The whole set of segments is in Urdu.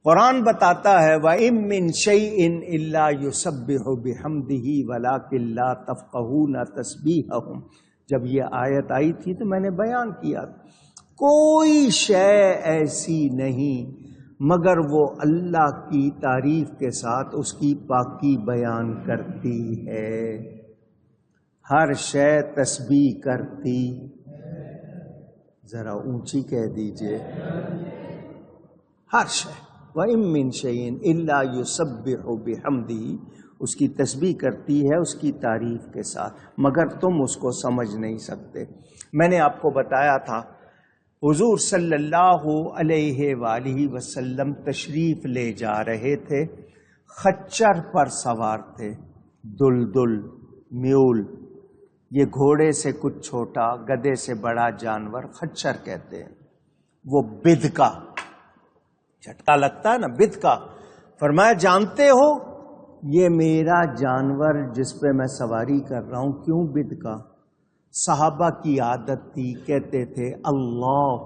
قرآن بتاتا ہے وَإِن مِّن شَيْءٍ إِلَّا يُسَبِّحُ بِحَمْدِهِ وَلَٰكِن لَّا تَفْقَهُونَ تَسْبِيحَهُم۔ جب یہ آیت آئی تھی تو میں نے بیان کیا، کوئی شے ایسی نہیں مگر وہ اللہ کی تعریف کے ساتھ اس کی پاکی بیان کرتی ہے۔ ہر شے تسبیح کرتی، ذرا اونچی کہہ دیجئے، ہر شے۔ وَإِن مِّن شَيْءٍ إِلَّا يُسَبِّحُ بِحَمْدِهِ، اس کی تسبیح کرتی ہے اس کی تعریف کے ساتھ، مگر تم اس کو سمجھ نہیں سکتے۔ میں نے آپ کو بتایا تھا حضور صلی اللہ علیہ وآلہ وسلم تشریف لے جا رہے تھے، خچر پر سوار تھے، دلدل، میول، یہ گھوڑے سے کچھ چھوٹا، گدھے سے بڑا جانور خچر کہتے ہیں، وہ بدکا، جھٹکا لگتا ہے نا بدکا۔ فرمایا جانتے ہو یہ میرا جانور جس پہ میں سواری کر رہا ہوں کیوں بدکا؟ صحابہ کی عادت تھی، کہتے تھے اللہ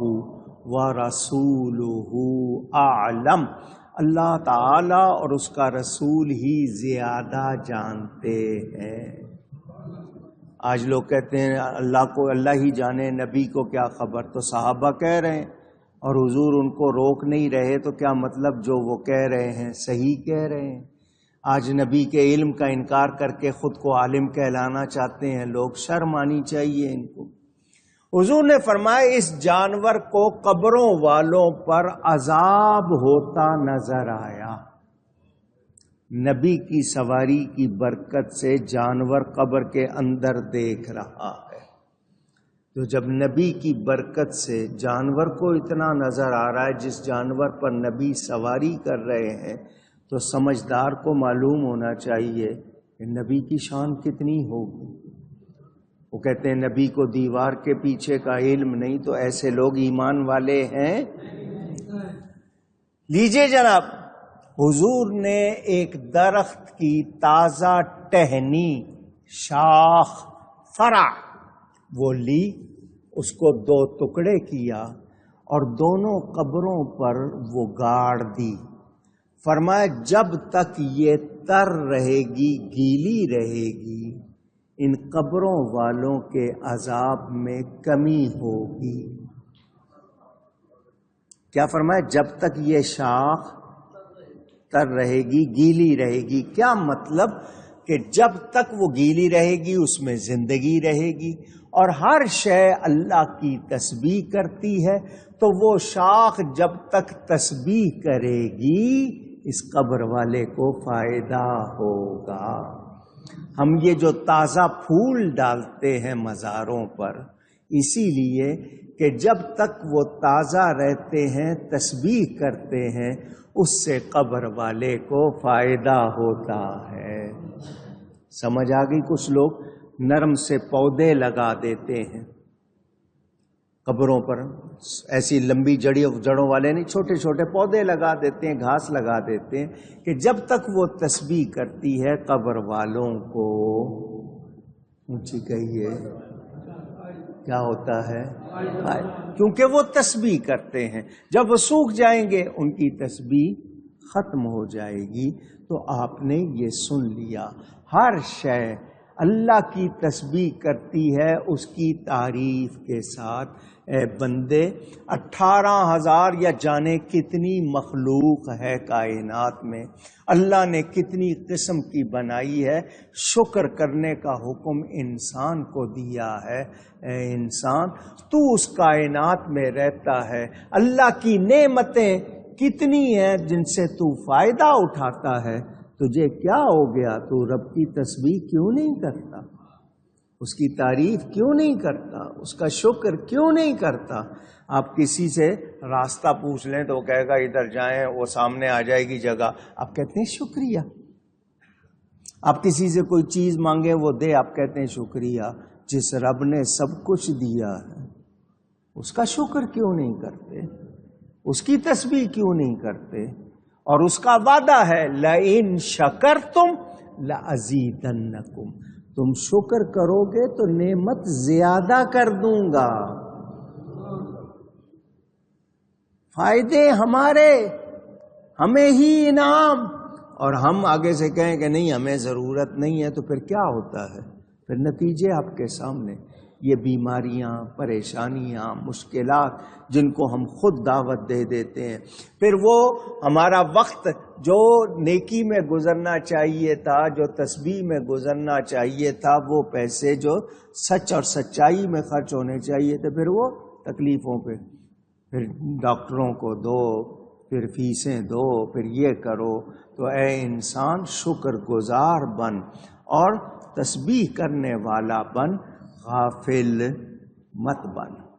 ورسولہ اعلم، اللہ تعالی اور اس کا رسول ہی زیادہ جانتے ہیں۔ آج لوگ کہتے ہیں اللہ کو اللہ ہی جانے، نبی کو کیا خبر؟ تو صحابہ کہہ رہے ہیں اور حضور ان کو روک نہیں رہے، تو کیا مطلب جو وہ کہہ رہے ہیں صحیح کہہ رہے ہیں؟ آج نبی کے علم کا انکار کر کے خود کو عالم کہلانا چاہتے ہیں لوگ، شرم آنی چاہیے ان کو۔ حضور نے فرمایا اس جانور کو قبروں والوں پر عذاب ہوتا نظر آیا۔ نبی کی سواری کی برکت سے جانور قبر کے اندر دیکھ رہا ہے، تو جب نبی کی برکت سے جانور کو اتنا نظر آ رہا ہے جس جانور پر نبی سواری کر رہے ہیں، تو سمجھدار کو معلوم ہونا چاہیے کہ نبی کی شان کتنی ہوگی۔ وہ کہتے ہیں نبی کو دیوار کے پیچھے کا علم نہیں، تو ایسے لوگ ایمان والے ہیں؟ لیجئے جناب، حضور نے ایک درخت کی تازہ ٹہنی، شاخ، فرع وہ لی، اس کو دو ٹکڑے کیا اور دونوں قبروں پر وہ گاڑ دی۔ فرمایا جب تک یہ تر رہے گی، گیلی رہے گی، ان قبروں والوں کے عذاب میں کمی ہوگی۔ کیا فرمایا؟ جب تک یہ شاخ تر رہے گی، گیلی رہے گی۔ کیا مطلب؟ کہ جب تک وہ گیلی رہے گی اس میں زندگی رہے گی، اور ہر شے اللہ کی تسبیح کرتی ہے، تو وہ شاخ جب تک تسبیح کرے گی اس قبر والے کو فائدہ ہوگا۔ ہم یہ جو تازہ پھول ڈالتے ہیں مزاروں پر، اسی لیے کہ جب تک وہ تازہ رہتے ہیں، تسبیح کرتے ہیں، اس سے قبر والے کو فائدہ ہوتا ہے۔ سمجھ آ گئی؟ کچھ لوگ نرم سے پودے لگا دیتے ہیں قبروں پر، ایسی لمبی جڑوں والے نہیں، چھوٹے چھوٹے پودے لگا دیتے ہیں، گھاس لگا دیتے ہیں کہ جب تک وہ تسبیح کرتی ہے قبر والوں کو، اونچی کہیے، کیا ہوتا ہے؟ کیونکہ وہ تسبیح کرتے ہیں۔ جب وہ سوکھ جائیں گے ان کی تسبیح ختم ہو جائے گی۔ تو آپ نے یہ سن لیا، ہر شے اللہ کی تسبیح کرتی ہے اس کی تعریف کے ساتھ۔ اے بندے، 18,000 یا جانے کتنی مخلوق ہے کائنات میں، اللہ نے کتنی قسم کی بنائی ہے، شکر کرنے کا حکم انسان کو دیا ہے۔ اے انسان، تو اس کائنات میں رہتا ہے، اللہ کی نعمتیں کتنی ہیں جن سے تو فائدہ اٹھاتا ہے، تجھے کیا ہو گیا؟ تو رب کی تسبیح کیوں نہیں کرتا؟ اس کی تعریف کیوں نہیں کرتا؟ اس کا شکر کیوں نہیں کرتا؟ آپ کسی سے راستہ پوچھ لیں تو وہ کہے گا ادھر جائیں، وہ سامنے آ جائے گی جگہ، آپ کہتے ہیں شکریہ۔ آپ کسی سے کوئی چیز مانگیں وہ دے، آپ کہتے ہیں شکریہ۔ جس رب نے سب کچھ دیا ہے اس کا شکر کیوں نہیں کرتے؟ اس کی تسبیح کیوں نہیں کرتے؟ اور اس کا وعدہ ہے لَإِن شَكَرْتُمْ لَأَزِيدَنَّكُمْ، تم شکر کرو گے تو نعمت زیادہ کر دوں گا۔ فائدے ہمارے، ہمیں ہی انعام، اور ہم آگے سے کہیں کہ نہیں ہمیں ضرورت نہیں ہے، تو پھر کیا ہوتا ہے؟ پھر نتیجے آپ کے سامنے، یہ بیماریاں، پریشانیاں، مشکلات جن کو ہم خود دعوت دے دیتے ہیں، پھر وہ ہمارا وقت جو نیکی میں گزرنا چاہیے تھا، جو تسبیح میں گزرنا چاہیے تھا، وہ پیسے جو سچ اور سچائی میں خرچ ہونے چاہیے تھے، پھر وہ تکلیفوں پہ، پھر ڈاکٹروں کو دو، پھر فیسیں دو، پھر یہ کرو۔ تو اے انسان شکر گزار بن اور تسبیح کرنے والا بن، غافل مت بن۔